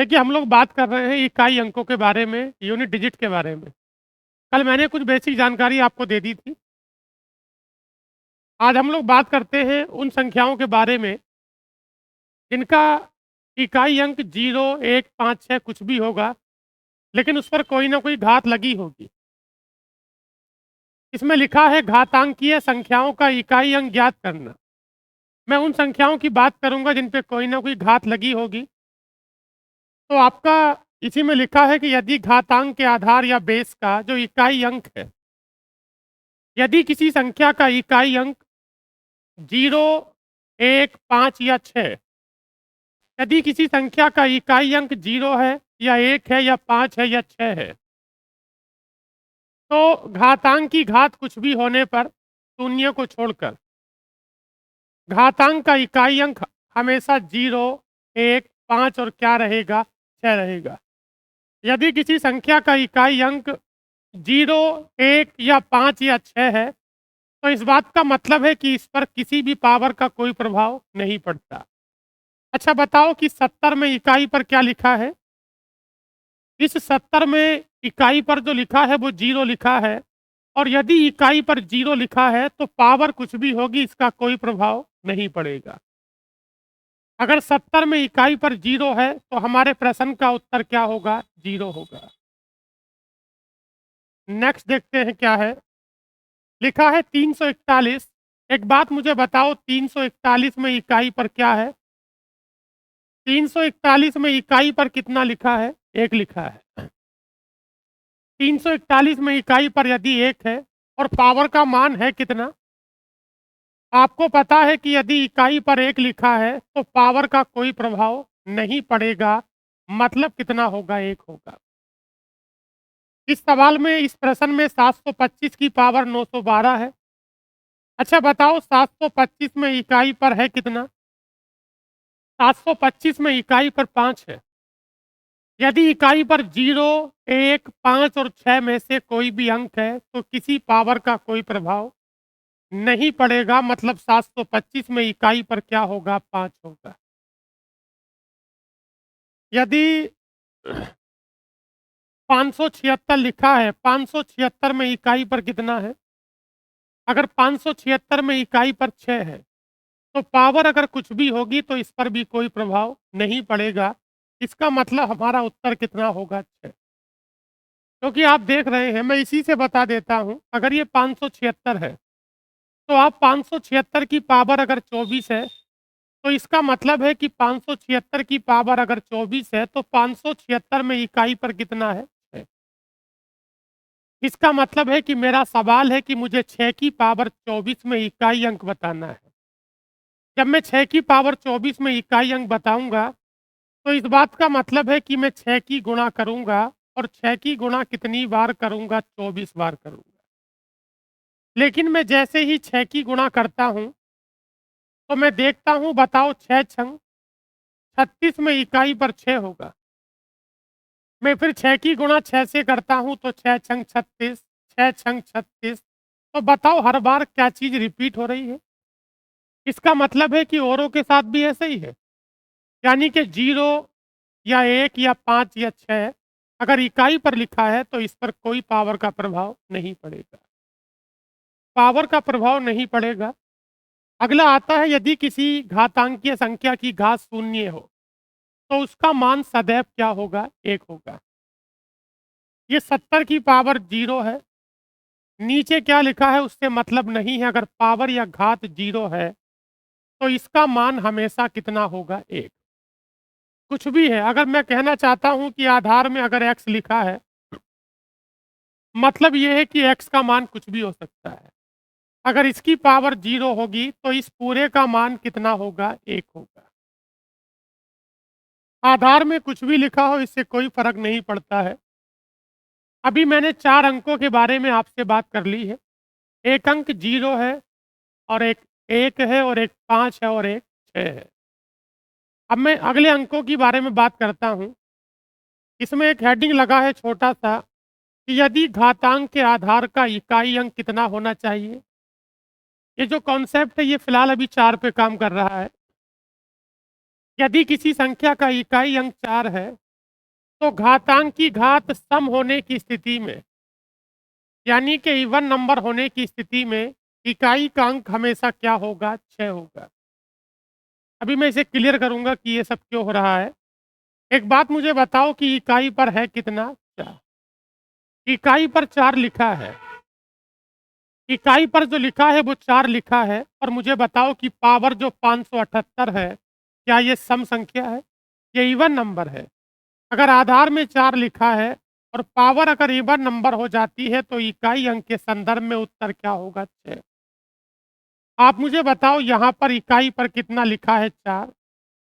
देखिए, हम लोग बात कर रहे हैं इकाई अंकों के बारे में, यूनिट डिजिट के बारे में। कल मैंने कुछ बेसिक जानकारी आपको दे दी थी। आज हम लोग बात करते हैं उन संख्याओं के बारे में जिनका इकाई अंक 0, 1, 5, 6 कुछ भी होगा, लेकिन उस पर कोई ना कोई घात लगी होगी। इसमें लिखा है घातांकीय संख्याओं का इकाई अंक ज्ञात करना। मैं उन संख्याओं की बात करूंगा जिन पे कोई ना कोई घात लगी होगी। तो आपका इसी में लिखा है कि यदि घातांक के आधार या बेस का जो इकाई अंक है, यदि किसी संख्या का इकाई अंक 0, 1, 5 या 6, यदि किसी संख्या का इकाई अंक 0 है या 1 है या 5 है या 6 है, तो घातांक की घात कुछ भी होने पर शून्य को छोड़कर घातांक का इकाई अंक हमेशा 0, 1, 5 और क्या रहेगा, 6 रहेगा। यदि किसी संख्या का इकाई अंक 0, 1 या 5 या 6 है, तो इस बात का मतलब है कि इस पर किसी भी पावर का कोई प्रभाव नहीं पड़ता। अच्छा बताओ कि 70 में इकाई पर क्या लिखा है? इस 70 में इकाई पर जो लिखा है वो 0 लिखा है, और यदि इकाई पर 0 लिखा है तो पावर कुछ भी होगी, इसका कोई प्रभाव नहीं पड़ेगा। अगर 70 में इकाई पर 0 है तो हमारे प्रश्न का उत्तर क्या होगा? 0 होगा। नेक्स्ट देखते हैं क्या है। लिखा है 341। एक बात मुझे बताओ, 341 में इकाई पर क्या है? 341 में इकाई पर कितना लिखा है? 1 लिखा है। 341 में इकाई पर यदि 1 है और पावर का मान है कितना? आपको पता है कि यदि इकाई पर 1 लिखा है तो पावर का कोई प्रभाव नहीं पड़ेगा, मतलब कितना होगा? 1 होगा। इस सवाल में, इस प्रश्न में 725 की पावर 912 है। अच्छा बताओ, 725 में इकाई पर है कितना? 725 में इकाई पर 5 है। यदि इकाई पर 0, 1, 5 और 6 में से कोई भी अंक है तो किसी पावर का कोई प्रभाव नहीं पड़ेगा, मतलब 725 में इकाई पर क्या होगा? 5 होगा। यदि 576 लिखा है, 576 में इकाई पर कितना है? अगर 576 में इकाई पर 6 है तो पावर अगर कुछ भी होगी तो इस पर भी कोई प्रभाव नहीं पड़ेगा। इसका मतलब हमारा उत्तर कितना होगा? 6। क्योंकि आप देख रहे हैं, मैं इसी से बता देता हूं, अगर ये 576 है तो आप 576 की पावर अगर 24 है तो इसका मतलब है कि 576 की पावर अगर 24 है तो 576 में इकाई पर कितना है? 6। इसका मतलब है कि मेरा सवाल है कि मुझे 6 की पावर 24 में इकाई अंक बताना है। जब मैं 6 की पावर 24 में इकाई अंक बताऊंगा तो इस बात का मतलब है कि मैं 6 की गुणा करूंगा, और 6 की गुणा कितनी बार करूंगा? 24 बार करूंगा। लेकिन मैं जैसे ही 6 की गुणा करता हूं तो मैं देखता हूं, बताओ 6 छंग 36 में इकाई पर 6 होगा। मैं फिर 6 की गुणा 6 से करता हूं तो 6 छंग 36, 6 छंग 36। तो बताओ हर बार क्या चीज रिपीट हो रही है? इसका मतलब है कि औरों के साथ भी ऐसे ही है। यानी कि 0 या 1 या 5 या 6 अगर इकाई पर लिखा है तो इस पर कोई पावर का प्रभाव नहीं पड़ेगा। पावर का प्रभाव नहीं पड़ेगा। अगला आता है, यदि किसी घातांकीय संख्या की घात शून्य हो तो उसका मान सदैव क्या होगा? 1 होगा। ये 70 की पावर 0 है। नीचे क्या लिखा है उससे मतलब नहीं है। अगर पावर या घात 0 है तो इसका मान हमेशा कितना होगा? 1। कुछ भी है, अगर मैं कहना चाहता हूं कि आधार में अगर x लिखा है, मतलब ये है कि x का मान कुछ भी हो सकता है। अगर इसकी पावर 0 होगी तो इस पूरे का मान कितना होगा? 1 होगा। आधार में कुछ भी लिखा हो, इससे कोई फर्क नहीं पड़ता है। अभी मैंने 4 अंकों के बारे में आपसे बात कर ली है। एक अंक 0 है, और एक 1 है, और एक 5 है, और एक 6 है। अब मैं अगले अंकों के बारे में बात करता हूं। इसमें एक हेडिंग लगा है छोटा सा, कि यदि घातांक के आधार का इकाई अंक कितना होना चाहिए। ये जो कॉन्सेप्ट है ये फिलहाल अभी 4 पे काम कर रहा है। यदि किसी संख्या का इकाई अंक 4 है तो घातांक की घात सम होने की स्थिति में, यानी कि इवन नंबर होने की स्थिति में, इकाई का अंक हमेशा क्या होगा? 6 होगा। अभी मैं इसे क्लियर करूंगा कि ये सब क्यों हो रहा है। एक बात मुझे बताओ कि इकाई पर है कितना? 4। इकाई पर 4 लिखा है। इकाई पर जो लिखा है वो 4 लिखा है, और मुझे बताओ कि पावर जो 578 है, क्या ये सम संख्या है? ये इवन नंबर है। अगर आधार में 4 लिखा है और पावर अगर इवन नंबर हो जाती है, तो इकाई अंक के संदर्भ में उत्तर क्या होगा? 6। आप मुझे बताओ यहाँ पर इकाई पर कितना लिखा है? 4।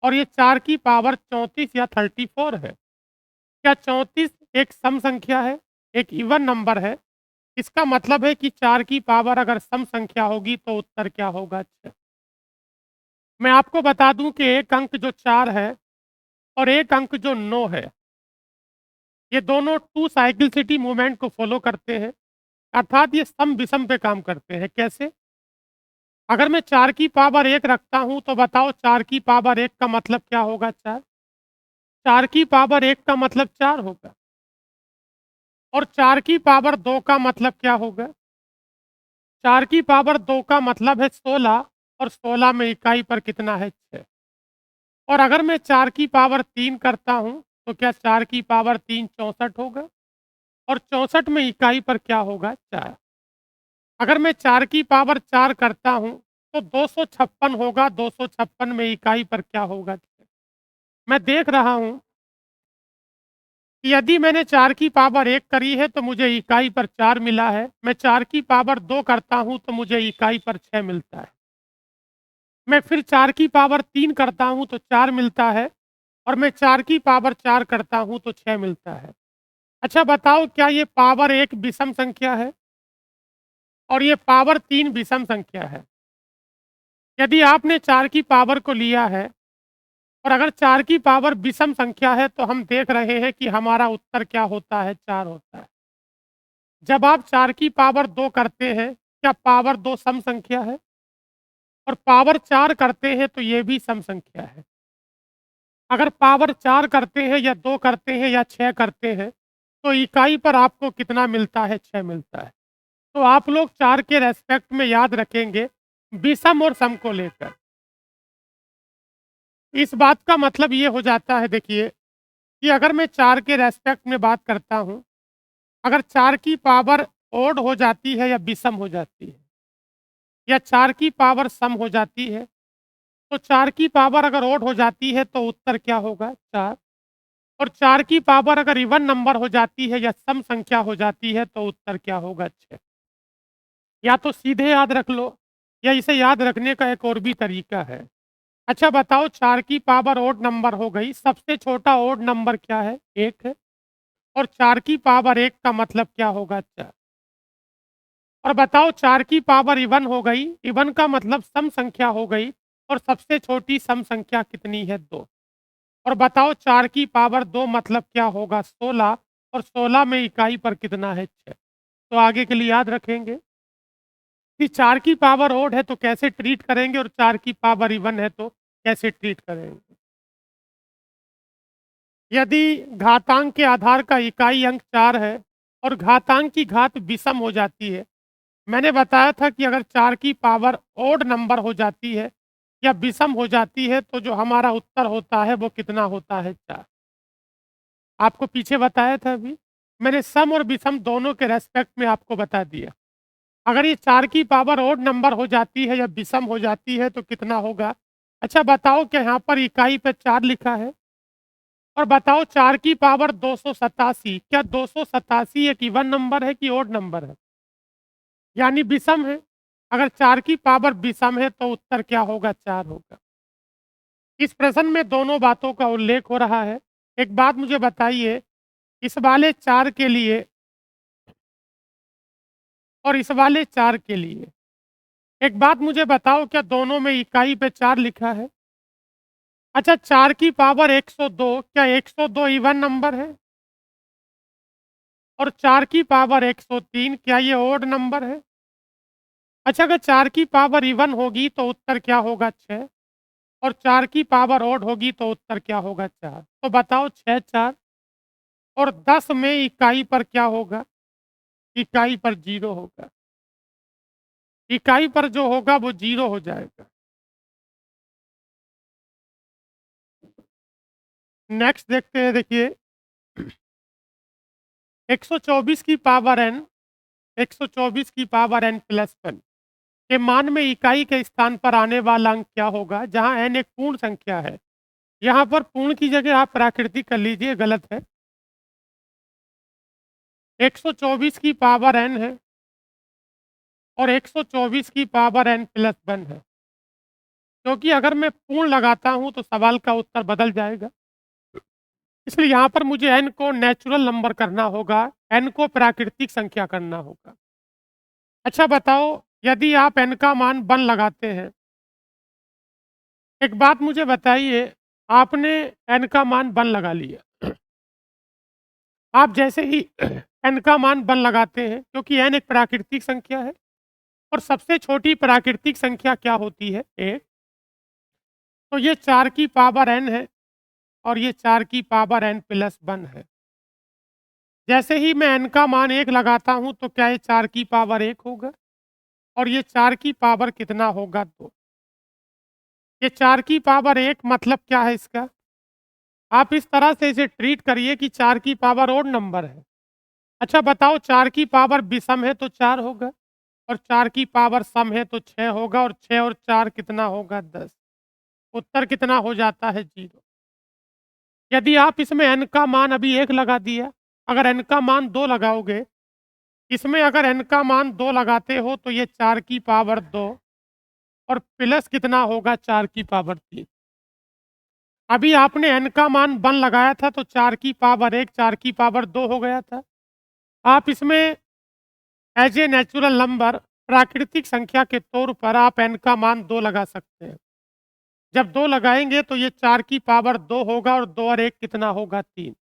और ये 4 की पावर 34 या 34 है। क्या 34 एक सम संख्या है, एक इवन नंबर है? इसका मतलब है कि 4 की पावर अगर सम संख्या होगी तो उत्तर क्या होगा? 6। मैं आपको बता दूं कि एक अंक जो 4 है और एक अंक जो 9 है, ये दोनों टू साइक्लिसिटी मूवमेंट को फॉलो करते हैं, अर्थात ये सम विषम पे काम करते हैं। कैसे? अगर मैं 4 की पावर 1 रखता हूं तो बताओ 4 की पावर 1 का मतलब क्या होगा? 4। 4 की पावर 1 का मतलब 4 होगा, और 4 की पावर 2 का मतलब क्या होगा? 4 की पावर 2 का मतलब है 16, और 16 में इकाई पर कितना है? 6। और अगर मैं 4 की पावर 3 करता हूं तो क्या 4 की पावर 3 64 होगा, और 64 में इकाई पर क्या होगा? 4। अगर मैं 4 की पावर 4 करता हूं तो 256 होगा, 256 में इकाई पर क्या होगा? 6। मैं देख रहा हूं कि यदि मैंने 4 की पावर 1 करी है तो मुझे इकाई पर 4 मिला है, मैं 4 की पावर 2 करता हूं तो मुझे इकाई पर 6 मिलता है, मैं फिर 4 की पावर 3 करता हूं तो 4 मिलता है, और मैं 4 की पावर 4 करता हूं तो 6 मिलता है। अच्छा बताओ, क्या ये पावर 1 विषम संख्या है और ये पावर 3 विषम संख्या है? यदि आपने 4 की पावर को लिया है और अगर 4 की पावर विषम संख्या है, तो हम देख रहे हैं कि हमारा उत्तर क्या होता है? 4 होता है। जब आप 4 की पावर 2 करते हैं, क्या पावर 2 सम संख्या है? और पावर 4 करते हैं तो ये भी सम संख्या है। अगर पावर 4 करते हैं या 2 करते हैं या 6 करते हैं, तो इकाई पर आपको कितना मिलता है? 6 मिलता है। तो आप लोग 4 के रेस्पेक्ट में याद रखेंगे विषम और सम को लेकर। इस बात का मतलब ये हो जाता है, देखिए, कि अगर मैं 4 के रेस्पेक्ट में बात करता हूँ, अगर 4 की पावर ओड हो जाती है या विषम हो जाती है, या 4 की पावर सम हो जाती है, तो 4 की पावर अगर ओड हो जाती है तो उत्तर क्या होगा? 4। और 4 की पावर अगर इवन नंबर हो जाती है या सम संख्या हो जाती है तो उत्तर क्या होगा? 6। या तो सीधे याद रख लो, या इसे याद रखने का एक और भी तरीका है। अच्छा बताओ, 4 की पावर ओड नंबर हो गई, सबसे छोटा ओड नंबर क्या है? 1 है, और 4 की पावर 1 का मतलब क्या होगा? 4। और बताओ, 4 की पावर इवन हो गई, इवन का मतलब सम संख्या हो गई, और सबसे छोटी सम संख्या कितनी है? 2। और बताओ, 4 की पावर 2 मतलब क्या होगा? 16, और 16 में इकाई पर कितना है? 6। तो आगे के लिए याद रखेंगे कि 4 की पावर ओड है तो कैसे ट्रीट करेंगे, और 4 की पावर इवन है तो कैसे ट्रीट करेंगे। यदि घातांक के आधार का इकाई अंक 4 है और घातांक की घात विषम हो जाती है, मैंने बताया था कि अगर 4 की पावर ओड नंबर हो जाती है या विषम हो जाती है, तो जो हमारा उत्तर होता है वो कितना होता है? 4। आपको पीछे बताया था अभी, मैंने सम और विषम दोनों के रेस्पेक्ट में आपको बता दिया। अगर ये 4 की पावर ओड नंबर हो जाती है या विषम हो जाती है तो कितना होगा? अच्छा बताओ, क्या यहाँ पर इकाई पे 4 लिखा है? और बताओ, 4 की पावर 287, क्या 287 एक इवन नंबर है कि ओड नंबर है? यानी विषम है। अगर 4 की पावर विषम है तो उत्तर क्या होगा? 4 होगा। इस प्रश्न में दोनों बातों का उल्लेख हो रहा है। एक बात मुझे बताइए, इस वाले 4 के लिए और इस वाले 4 के लिए, एक बात मुझे बताओ, क्या दोनों में इकाई पे 4 लिखा है? अच्छा, 4 की पावर 102, क्या 102 इवन नंबर है? और 4 की पावर 103, क्या ये ओड नंबर है? अच्छा, अगर 4 की पावर इवन होगी तो उत्तर क्या होगा? 6। और 4 की पावर ओड होगी तो उत्तर क्या होगा? 4। तो बताओ, 6 4 और 10 में इकाई पर क्या होगा? इकाई पर 0 होगा। इकाई पर जो होगा वो 0 हो जाएगा। नेक्स्ट देखते हैं, देखिए 124 की पावर n 124 की पावर n प्लस 1 के मान में इकाई के स्थान पर आने वाला अंक क्या होगा? जहां n एक पूर्ण संख्या है। यहाँ पर पूर्ण की जगह आप प्राकृतिक कर लीजिए, गलत है। 124 की पावर n है और 124 की पावर n प्लस 1 है। क्योंकि अगर मैं पूर्ण लगाता हूं तो सवाल का उत्तर बदल जाएगा, इसलिए यहाँ पर मुझे n को नेचुरल नंबर करना होगा, n को प्राकृतिक संख्या करना होगा। अच्छा बताओ, यदि आप n का मान 1 लगाते हैं, एक बात मुझे बताइए, आपने n का मान 1 लगा लिया। आप जैसे ही n का मान 1 लगाते हैं, क्योंकि n एक प्राकृतिक संख्या है और सबसे छोटी प्राकृतिक संख्या क्या होती है? 1। तो ये 4 की पावर n है और ये 4 की पावर n प्लस 1 है। जैसे ही मैं n का मान 1 लगाता हूं तो क्या ये 4 की पावर 1 होगा? और ये 4 की पावर कितना होगा? 2। ये 4 की पावर 1 मतलब क्या है इसका? आप इस तरह से इसे ट्रीट करिए कि 4 की पावर ओड नंबर है। अच्छा बताओ, 4 की पावर विषम है तो 4 होगा और 4 की पावर सम है तो 6 होगा और 6 और 4 कितना होगा? 10। उत्तर कितना हो जाता है? 0। यदि आप इसमें n का मान अभी 1 लगा दिया, अगर n का मान 2 लगाओगे, इसमें अगर n का मान 2 लगाते हो तो ये 4 की पावर 2 और प्लस कितना होगा? 4 की पावर 3। अभी आपने n का मान 1 लगाया था तो 4 की पावर 1 4 की पावर 2 हो गया था। आप इसमें एज ए नेचुरल नंबर प्राकृतिक संख्या के तौर पर आप n का मान 2 लगा सकते हैं। जब 2 लगाएंगे तो ये 4 की पावर 2 होगा और 2 और 1 कितना होगा? 3।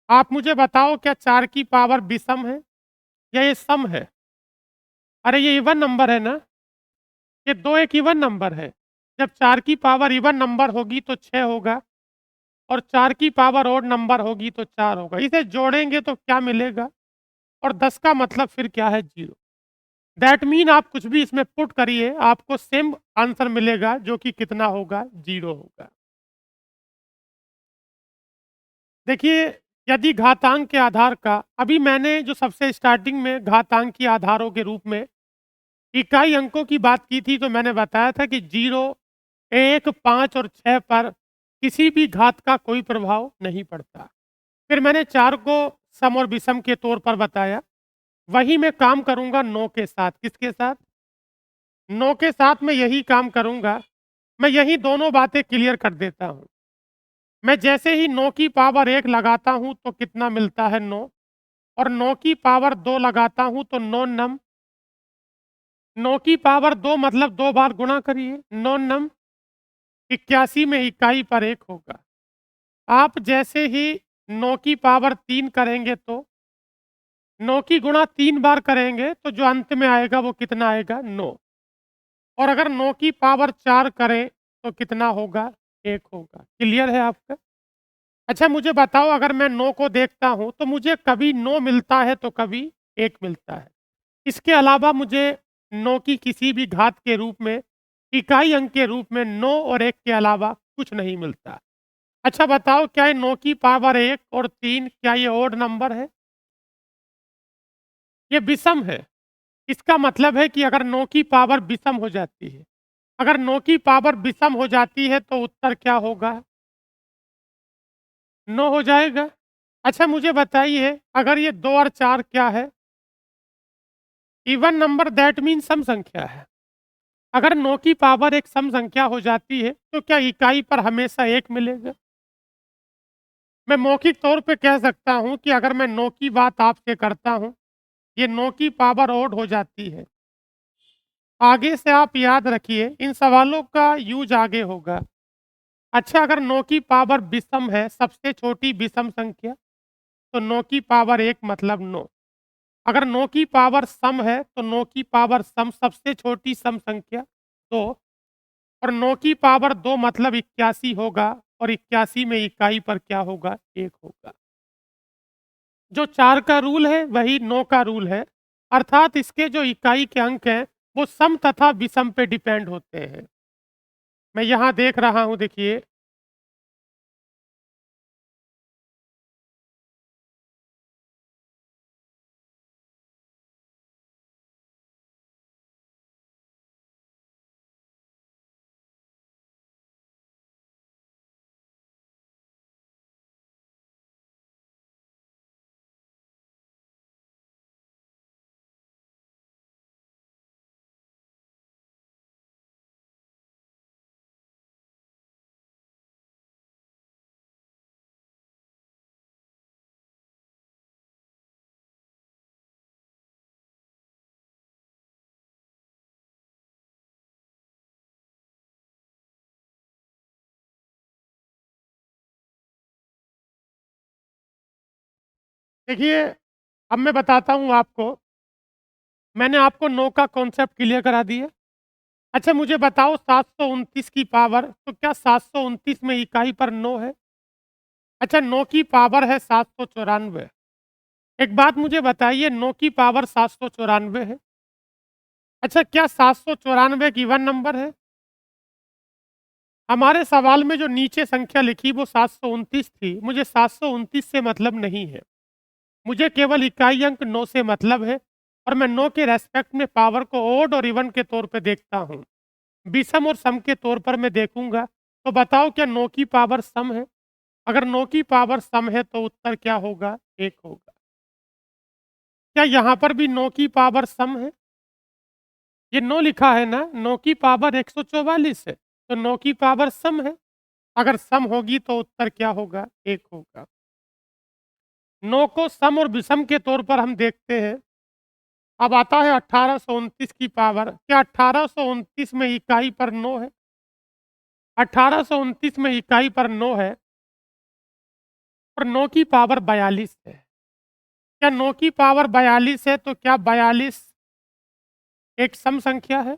आप मुझे बताओ, क्या 4 की पावर विषम है या ये सम है? अरे ये इवन नंबर है ना, ये 2 एक इवन नंबर है। जब 4 की पावर इवन नंबर होगी तो 6 होगा और 4 की पावर ओड नंबर होगी तो 4 होगा। इसे जोड़ेंगे तो क्या मिलेगा? और 10 का मतलब फिर क्या है? 0। दैट मीन आप कुछ भी इसमें पुट करिए, आपको सेम आंसर मिलेगा, जो कि कितना होगा? 0 होगा। देखिए, यदि घातांक के आधार का, अभी मैंने जो सबसे स्टार्टिंग में घातांक के आधारों के रूप में इकाई अंकों की बात की थी, तो मैंने बताया था कि 0, 1, 5 और 6 पर किसी भी घात का कोई प्रभाव नहीं पड़ता। फिर मैंने 4 को सम और विषम के तौर पर बताया। वही मैं काम करूंगा 9 के साथ। किसके साथ? 9 के साथ मैं यही काम करूंगा। मैं यही दोनों बातें क्लियर कर देता हूं। मैं जैसे ही 9 की पावर 1 लगाता हूं तो कितना मिलता है? 9। और 9 की पावर 2 लगाता हूं तो 9 नम 9 की पावर 2 मतलब 2 बार गुणा करिए, 9 नम 81 में इकाई पर 1 होगा। आप जैसे ही 9 की पावर 3 करेंगे तो 9 की गुणा 3 बार करेंगे तो जो अंत में आएगा वो कितना आएगा? 9। और अगर 9 की पावर 4 करें तो कितना होगा? 1 होगा। क्लियर है आपका? अच्छा मुझे बताओ, अगर मैं 9 को देखता हूं तो मुझे कभी 9 मिलता है तो कभी 1 मिलता है। इसके अलावा मुझे 9 की किसी भी घात के रूप में, इकाई अंक के रूप में 9 और 1 के अलावा कुछ नहीं मिलता। अच्छा बताओ, क्या ये 9 की पावर 1 और 3 क्या ये ओड नंबर है? ये विषम है। इसका मतलब है कि अगर 9 की पावर विषम हो जाती है, अगर 9 की पावर विषम हो जाती है तो उत्तर क्या होगा? 9 हो जाएगा। अच्छा मुझे बताइए, अगर ये 2 और 4 क्या है? इवन नंबर, दैट मीन सम संख्या है। अगर 9 की पावर एक सम संख्या हो जाती है तो क्या इकाई पर हमेशा 1 मिलेगा? मैं मौखिक तौर पे कह सकता हूं कि अगर मैं 9 की बात आपसे करता हूं, ये 9 की पावर ओड हो जाती है। आगे से आप याद रखिए, इन सवालों का यूज आगे होगा। अच्छा अगर 9 की पावर विषम है, सबसे छोटी विषम संख्या, तो 9 की पावर 1 मतलब 9। अगर 9 की पावर सम है तो 9 की पावर सम सबसे छोटी सम संख्या 2। और 9 की पावर 2 मतलब 81 होगा और 81 में इकाई पर क्या होगा? 1 होगा। जो 4 का रूल है वही 9 का रूल है, अर्थात इसके जो इकाई के अंक हैं वो सम तथा विषम पे डिपेंड होते हैं। मैं यहाँ देख रहा हूँ, देखिए देखिए, अब मैं बताता हूँ आपको। मैंने आपको 9 का कॉन्सेप्ट क्लियर करा दिया। अच्छा मुझे बताओ 729 की पावर, तो क्या 729 में इकाई पर 9 है? अच्छा 9 की पावर है 794। एक बात मुझे बताइए, 9 की पावर 794 है। अच्छा क्या 794 एक इवन नंबर है? हमारे सवाल में जो नीचे संख्या लिखी वो 729 थी। मुझे 729 से मतलब नहीं है। मुझे केवल इकाई अंक 9 से मतलब है, और मैं 9 के रेस्पेक्ट में पावर को ओड और इवन के तौर पे देखता हूँ। विषम और सम के तौर पर मैं देखूंगा। तो बताओ क्या 9 की पावर सम है? अगर 9 की पावर सम है तो उत्तर क्या होगा? 1 होगा। क्या यहाँ पर भी 9 की पावर सम है? ये 9 लिखा है ना, 9 की पावर 144 है, तो 9 की पावर सम है। अगर सम होगी तो उत्तर क्या होगा? 1 होगा। 9 को सम और विषम के तौर पर हम देखते हैं। अब आता है 1829 की पावर। क्या 1829 में इकाई पर 9 है? 1829 में इकाई पर 9 है, और 9 की पावर 42 है। क्या 9 की पावर 42 है, तो क्या 42 एक सम संख्या है?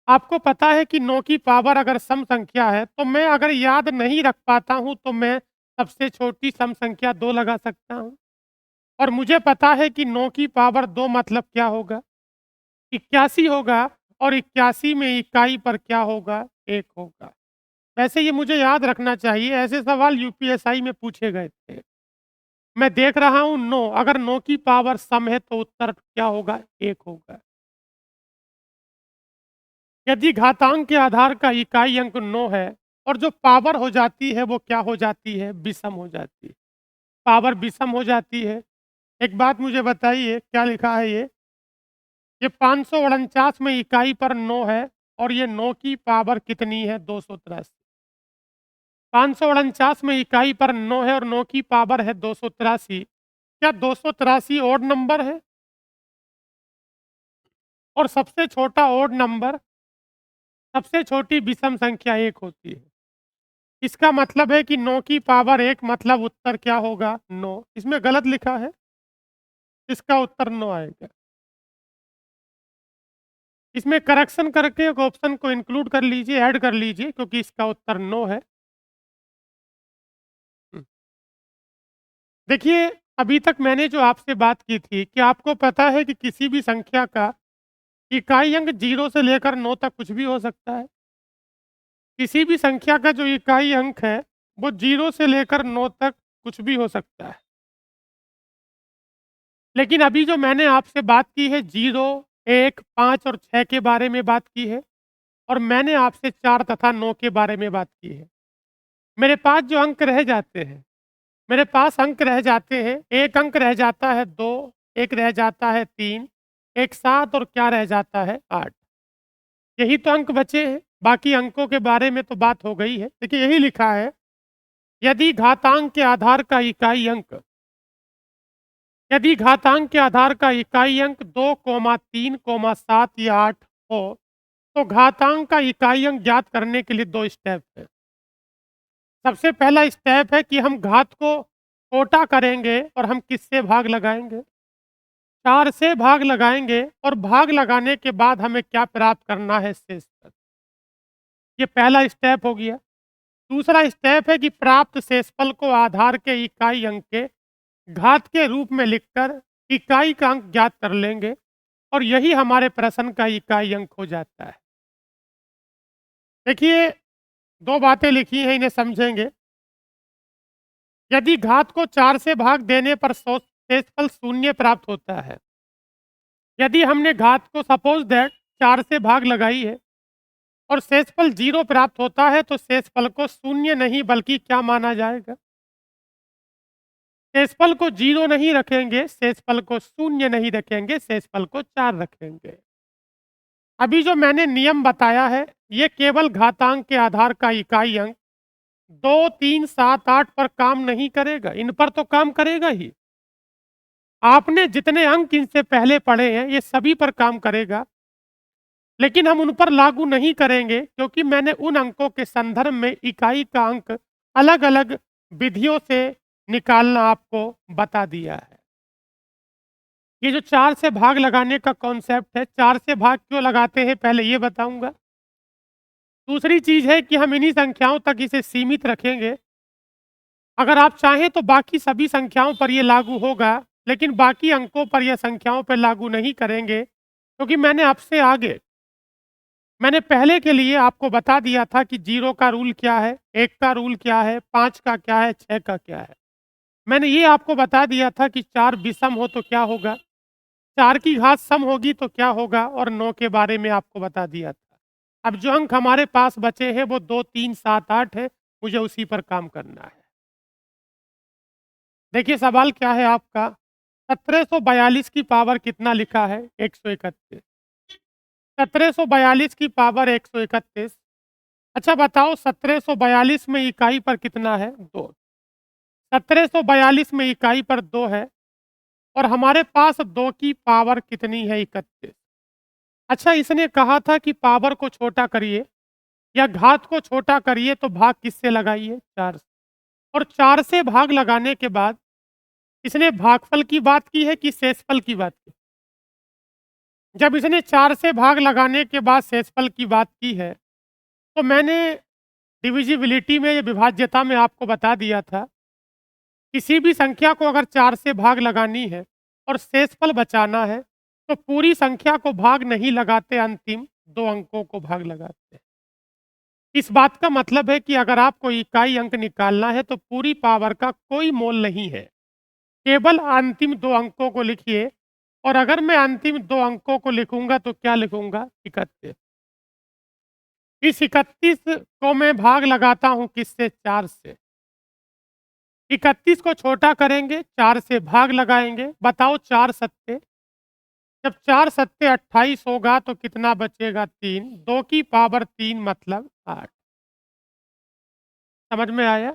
आपको पता है कि 9 की पावर अगर सम संख्या है, तो मैं अगर याद नहीं रख पाता हूं तो मैं सबसे छोटी सम संख्या 2 लगा सकता हूं। और मुझे पता है कि 9 की पावर 2 मतलब क्या होगा? 81 होगा, और 81 में इकाई पर क्या होगा? 1 होगा। वैसे ये मुझे याद रखना चाहिए, ऐसे सवाल यूपीएसआई में पूछे गए थे। मैं देख रहा हूँ 9, अगर 9 की पावर सम है तो उत्तर क्या होगा? 1 होगा। यदि घातांक के आधार का इकाई अंक 9 है और जो पावर हो जाती है वो क्या हो जाती है? विषम हो जाती है। पावर विषम हो जाती है। एक बात मुझे बताइए, क्या लिखा है ये 549 में इकाई पर 9 है, और ये 9 की पावर कितनी है? 283। 549 में इकाई पर 9 है और 9 की पावर है 283। क्या 283 ओड नंबर है? और सबसे छोटा ओड नंबर, सबसे छोटी विषम संख्या 1 होती है। इसका मतलब है कि 9 की पावर 1 मतलब उत्तर क्या होगा? 9। इसमें गलत लिखा है, इसका उत्तर 9 आएगा। इसमें करेक्शन करके एक ऑप्शन को इंक्लूड कर लीजिए, ऐड कर लीजिए, क्योंकि इसका उत्तर 9 है। हुँ। देखिए, अभी तक मैंने जो आपसे बात की थी कि आपको पता है कि किसी भी संख्या का इकाई अंक 0 से लेकर 9 तक कुछ भी हो सकता है। किसी भी संख्या का जो इकाई अंक है, वो 0 से लेकर 9 तक कुछ भी हो सकता है। लेकिन अभी जो मैंने आपसे बात की है 0, 1, 5 और 6 के बारे में बात की है, और मैंने आपसे 4 तथा 9 के बारे में बात की है। मेरे पास जो अंक रह जाते हैं, मेरे पास अंक रह जाते हैं, 1 अंक रह जाता है 2, 1 रह जाता है 3, 1 7, और क्या रह जाता है? 8। यही तो अंक बचे हैं। बाकी अंकों के बारे में तो बात हो गई है। देखिए यही लिखा है, यदि घातांक के आधार का इकाई अंक, यदि घातांक के आधार का इकाई अंक 2, 3, 7 या 8 हो, तो घातांक का इकाई अंक ज्ञात करने के लिए 2 स्टेप है। सबसे पहला स्टेप है कि हम घात को छोटा करेंगे, और हम किससे भाग लगाएंगे? 4 से भाग लगाएंगे, और भाग लगाने के बाद हमें क्या प्राप्त करना है? शेषफल। ये पहला स्टेप हो गया। दूसरा स्टेप है कि प्राप्त शेषफल को आधार के इकाई अंक के घात के रूप में लिखकर इकाई का अंक ज्ञात कर लेंगे और यही हमारे प्रश्न का इकाई अंक हो जाता है। देखिए, दो बातें लिखी हैं, इन्हें समझेंगे। यदि घात को 4 से भाग देने पर शेषफल शून्य प्राप्त होता है। यदि हमने घात को सपोज दैट 4 से भाग लगाई है और शेषफल 0 प्राप्त होता है, तो शेषफल को शून्य नहीं बल्कि क्या माना जाएगा? शेषफल को 0 नहीं रखेंगे, शेषफल को शून्य नहीं रखेंगे, शेषफल को 4 रखेंगे। अभी जो मैंने नियम बताया है, ये केवल घातांक के आधार का इकाई अंक 2, 3, 7, 8 पर काम नहीं करेगा। इन पर तो काम करेगा ही। आपने जितने अंक इनसे पहले पढ़े हैं, ये सभी पर काम करेगा, लेकिन हम उन पर लागू नहीं करेंगे क्योंकि मैंने उन अंकों के संदर्भ में इकाई का अंक अलग अलग विधियों से निकालना आपको बता दिया है। ये जो 4 से भाग लगाने का कॉन्सेप्ट है, 4 से भाग क्यों लगाते हैं पहले ये बताऊंगा। दूसरी चीज है कि हम इन्हीं संख्याओं तक इसे सीमित रखेंगे। अगर आप चाहें तो बाकी सभी संख्याओं पर यह लागू होगा, लेकिन बाकी अंकों पर यह संख्याओं पर लागू नहीं करेंगे क्योंकि मैंने पहले के लिए आपको बता दिया था कि 0 का रूल क्या है, 1 का रूल क्या है, 5 का क्या है, 6 का क्या है। मैंने ये आपको बता दिया था कि 4 विषम हो तो क्या होगा, 4 की घात सम होगी तो क्या होगा, और 9 के बारे में आपको बता दिया था। अब जो अंक हमारे पास बचे हैं वो 2, 3, 7, 8 है, मुझे उसी पर काम करना है। देखिए सवाल क्या है आपका, 1742 की पावर कितना लिखा है? 131। 1742 की पावर 131। अच्छा बताओ, 1742 में इकाई पर कितना है? 2। 1742 में इकाई पर 2 है और हमारे पास 2 की पावर कितनी है? 31। अच्छा, इसने कहा था कि पावर को छोटा करिए या घात को छोटा करिए, तो भाग किससे लगाइए? 4 से। और 4 से भाग लगाने के बाद इसने भागफल की बात की है कि शेषफल की बात की? जब इसने 4 से भाग लगाने के बाद शेषफल की बात की है, तो मैंने डिविजिबिलिटी में या विभाज्यता में आपको बता दिया था, किसी भी संख्या को अगर 4 से भाग लगानी है और शेषफल बचाना है, तो पूरी संख्या को भाग नहीं लगाते, अंतिम 2 अंकों को भाग लगाते हैं। इस बात का मतलब है कि अगर आपको इकाई अंक निकालना है तो पूरी पावर का कोई मोल नहीं है, केवल अंतिम 2 अंकों को लिखिए। और अगर मैं अंतिम 2 अंकों को लिखूंगा तो क्या लिखूंगा? 31। इस 31 को मैं भाग लगाता हूं किससे? 4 से। 31 को छोटा करेंगे, 4 से भाग लगाएंगे। बताओ 4 सत्ते, जब 4 सत्ते 28 होगा तो कितना बचेगा? 3। 2 की पावर 3 मतलब 8। समझ में आया?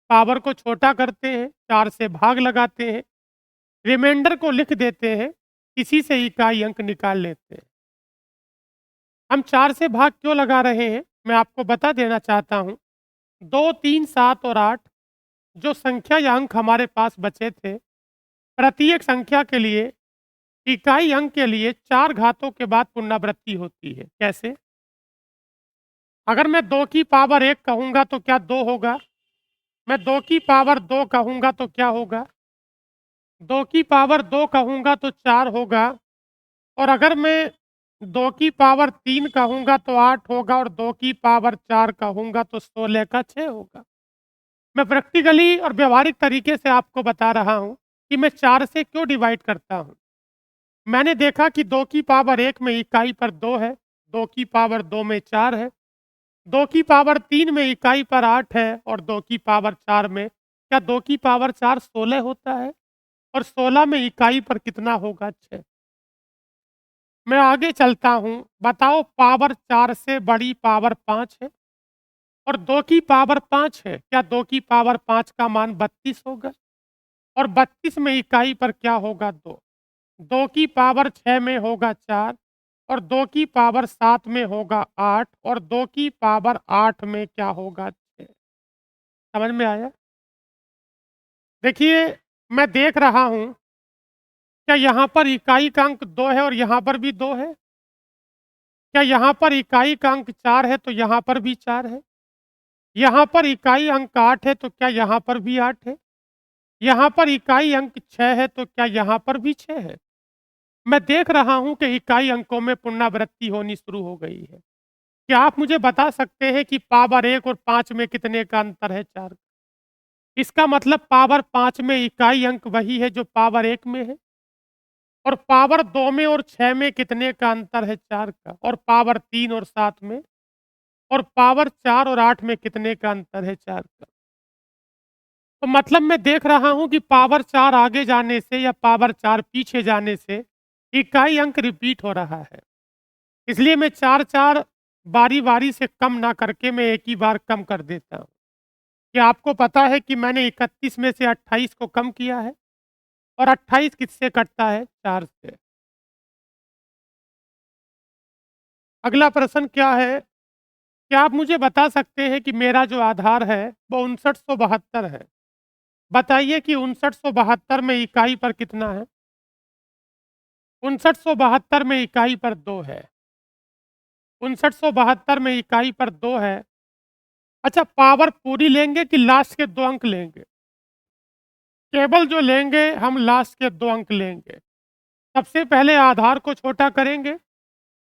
पावर को छोटा करते हैं, 4 से भाग लगाते हैं, रिमाइंडर को लिख देते हैं, इसी से इकाई अंक निकाल लेते हैं। हम 4 से भाग क्यों लगा रहे हैं मैं आपको बता देना चाहता हूं। 2, 3, 7 और 8 जो संख्या या अंक हमारे पास बचे थे, प्रत्येक संख्या के लिए इकाई अंक के लिए 4 घातों के बाद पुनरावृत्ति होती है। कैसे? अगर मैं 2 की पावर 1 कहूंगा तो क्या 2 होगा? मैं 2 की पावर 2 कहूंगा तो क्या होगा? 2 की पावर 2 कहूंगा तो 4 होगा। और अगर मैं 2 की पावर 3 कहूंगा तो 8 होगा, और 2 की पावर 4 कहूंगा तो 16 का 6 होगा। मैं प्रैक्टिकली और व्यवहारिक तरीके से आपको बता रहा हूं कि मैं 4 से क्यों डिवाइड करता हूं। मैंने देखा कि 2 की पावर 1 में इकाई पर 2 है, 2 की पावर 2 में 4 है, 2 की पावर 3 में इकाई पर 8 है, और 2 की पावर 4 में, क्या 2 की पावर 4 16 होता है? और 16 में इकाई पर कितना होगा? 6। मैं आगे चलता हूं, बताओ पावर 4 से बड़ी पावर 5 है और 2 की पावर 5 है, क्या 2 की पावर 5 का मान 32 होगा? और 32 में इकाई पर क्या होगा? 2। 2 की पावर 6 में होगा 4, और 2 की पावर 7 में होगा 8, और 2 की पावर 8 में क्या होगा? 6। समझ में आया? देखिए, मैं देख रहा हूं, क्या यहाँ पर इकाई का अंक 2 है और यहाँ पर भी 2 है? क्या यहाँ पर इकाई का अंक 4 है तो यहाँ पर भी 4 है? यहाँ पर इकाई अंक 8 है तो क्या यहाँ पर भी 8 है? यहाँ पर इकाई अंक 6 है, तो क्या यहाँ पर भी 6 है? मैं देख रहा हूँ कि इकाई अंकों में पुनरावृत्ति होनी शुरू हो गई है। क्या आप मुझे बता सकते हैं कि पावर 1 और 5 में कितने का अंतर है? 4। इसका मतलब पावर 5 में इकाई अंक वही है जो पावर 1 में है। और पावर 2 में और 6 में कितने का अंतर है? 4 का। और पावर 3 और 7 में? और पावर 4 और 8 में कितने का अंतर है? 4 का। तो मतलब मैं देख रहा हूँ कि पावर 4 आगे जाने से या पावर 4 पीछे जाने से इकाई अंक रिपीट हो रहा है। इसलिए मैं 4-4 बारी-बारी से कम ना करके मैं एक ही बार कम कर देता हूँ। क्या आपको पता है कि मैंने 31 में से 28 को कम किया है? और 28 किससे कटता है? 4 से। अगला प्रश्न क्या है? क्या आप मुझे बता सकते हैं कि मेरा जो आधार है वो 5972 है। बताइए कि 5972 में इकाई पर कितना है? 5972 में इकाई पर 2 है। 5972 में इकाई पर 2 है। अच्छा, पावर पूरी लेंगे कि लास्ट के 2 अंक लेंगे? केवल जो लेंगे हम लास्ट के 2 अंक लेंगे। सबसे पहले आधार को छोटा करेंगे।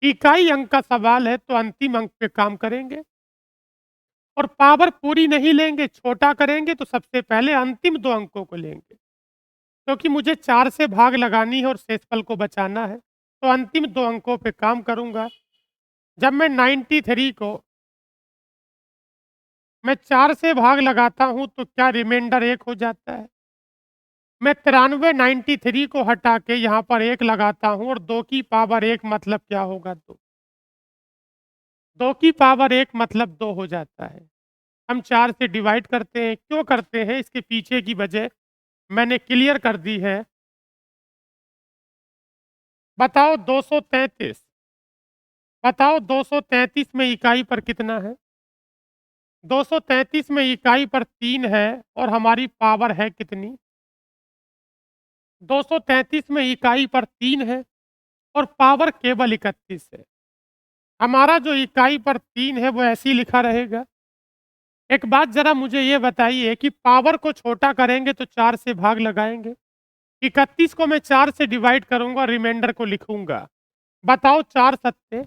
इकाई अंक का सवाल है तो अंतिम अंक पे काम करेंगे। और पावर पूरी नहीं लेंगे, छोटा करेंगे तो सबसे पहले अंतिम 2 अंकों को लेंगे। क्योंकि मुझे 4 से भाग लगानी है और शेषफल को बचाना है, तो अंतिम 2 अंकों पे काम करूँगा। जब मैं 93 को मैं 4 से भाग लगाता हूँ तो क्या रिमाइंडर 1 हो जाता है? मैं 93 को हटा के यहाँ पर 1 लगाता हूँ और 2 की पावर 1 मतलब क्या होगा? 2। 2 की पावर 1 मतलब 2 हो जाता है। हम 4 से डिवाइड करते हैं। क्यों करते हैं? इसके पीछे की वजह मैंने क्लियर कर दी है। बताओ 233। बताओ 233 में इकाई पर कितना है? 233 में इकाई पर 3 है और हमारी पावर है कितनी? 233 में इकाई पर 3 है और पावर केवल 31 है। हमारा जो इकाई पर 3 है वो ऐसे ही लिखा रहेगा। एक बात ज़रा मुझे ये बताइए कि पावर को छोटा करेंगे तो 4 से भाग लगाएँगे। 31 को मैं 4 से डिवाइड करूँगा, रिमाइंडर को लिखूँगा। बताओ 4 सत्ते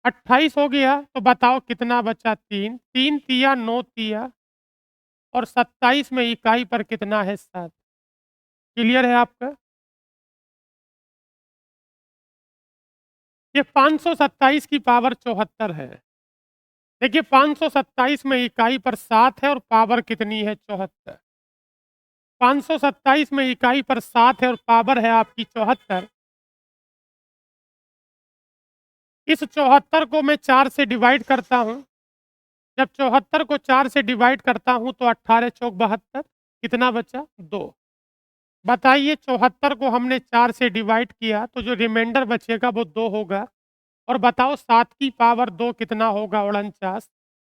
28 हो गया, तो बताओ कितना बचा? 3। 3 तिया 9 तिया और 27 में इकाई पर कितना है? 7। क्लियर है आपका? ये 527 की पावर 74 है। देखिए 527 में इकाई पर 7 है और पावर कितनी है? 74। 527 में इकाई पर 7 है और पावर है आपकी 74। इस 74 को मैं 4 से डिवाइड करता हूँ। जब 74 को 4 से डिवाइड करता हूँ तो 18 चौक 72। कितना बचा? 2। बताइए 74 को हमने 4 से डिवाइड किया तो जो रिमाइंडर बचेगा वो 2 होगा। और बताओ 7 की पावर 2 कितना होगा? 49।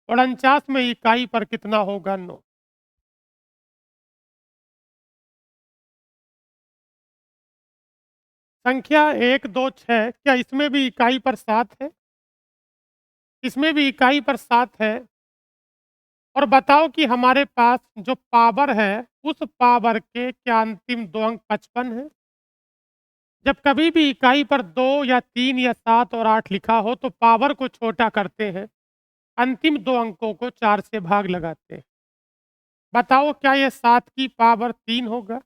49 में इकाई पर कितना होगा? 9। संख्या 1, 2, 6 क्या इसमें भी इकाई पर 7 है? इसमें भी इकाई पर 7 है। और बताओ कि हमारे पास जो पावर है उस पावर के क्या अंतिम 2 अंक 55 है? जब कभी भी इकाई पर 2 या 3 या 7 और 8 लिखा हो तो पावर को छोटा करते हैं, अंतिम 2 अंकों को 4 से भाग लगाते हैं। बताओ क्या ये 7 की पावर 3 होगा?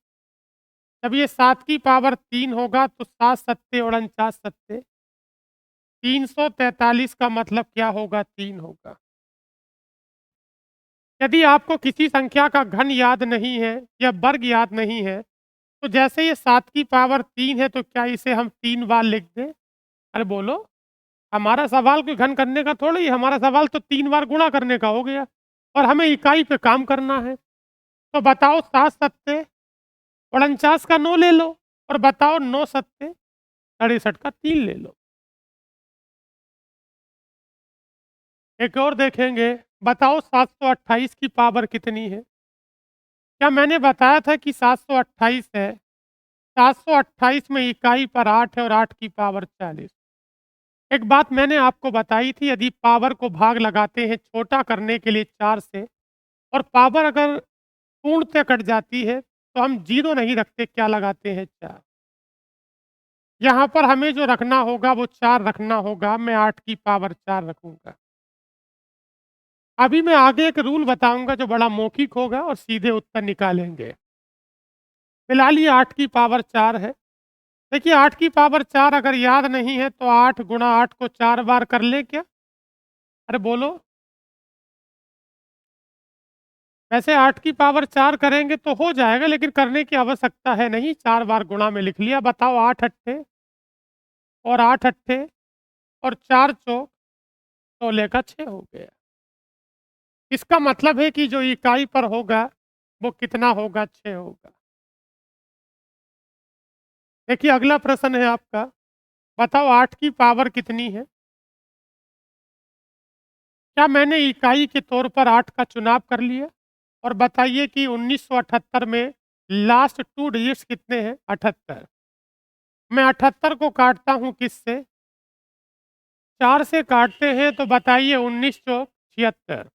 जब ये 7 की पावर 3 होगा तो 7 सत्ते 49 सत्ते 343 का मतलब क्या होगा? 3 होगा। यदि आपको किसी संख्या का घन याद नहीं है या वर्ग याद नहीं है, तो जैसे ये 7 की पावर 3 है तो क्या इसे हम 3 बार लिख दें? अरे बोलो, हमारा सवाल कोई घन करने का थोड़ा ही, हमारा सवाल तो 3 बार गुणा करने का हो गया और हमें इकाई पे काम करना है। तो बताओ 7 सत्ते 49 का 9 ले लो और बताओ 9 सत्ते 67 का 3 ले लो। एक और देखेंगे। बताओ 728 की पावर कितनी है? क्या मैंने बताया था कि 728 है? 728 में इकाई पर 8 है और 8 की पावर 40। एक बात मैंने आपको बताई थी, यदि पावर को भाग लगाते हैं छोटा करने के लिए 4 से और पावर अगर पूर्णतः कट जाती है, तो हम 0 नहीं रखते, क्या लगाते हैं 4। यहाँ पर हमें जो रखना होगा वो 4 रखना होगा, मैं 8 की पावर 4 रखूँगा। अभी मैं आगे एक रूल बताऊँगा जो बड़ा मौखिक होगा और सीधे उत्तर निकालेंगे। फिलहाल ये 8 की पावर 4 है। देखिए 8 की पावर 4 अगर याद नहीं है तो 8 गुणा 8 को 4 बार कर लें क्या? अरे बोलो। वैसे 8 की पावर 4 करेंगे तो हो जाएगा, लेकिन करने की आवश्यकता है नहीं, 4 बार गुणा में लिख लिया। बताओ 8 अट्ठे और 8 अट्ठे और 4 चौक 16 का 6 हो गया। इसका मतलब है कि जो इकाई पर होगा वो कितना होगा? 6 होगा। देखिए अगला प्रश्न है आपका, बताओ 8 की पावर कितनी है? क्या मैंने इकाई के तौर पर 8 का चुनाव कर लिया? और बताइए कि 1978 में लास्ट 2 डिजिट्स कितने हैं? 78। मैं 78 को काटता हूँ किससे? 4 से काटते हैं तो बताइए 19 चौक 76।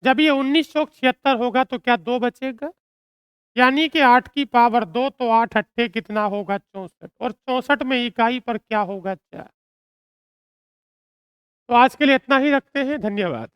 जब ये 19 चौक 76 होगा तो क्या 2 बचेगा? यानी कि 8 की पावर 2, तो 8 अट्ठे कितना होगा? 64, और 64 में इकाई पर क्या होगा? 4। तो आज के लिए इतना ही रखते हैं, धन्यवाद।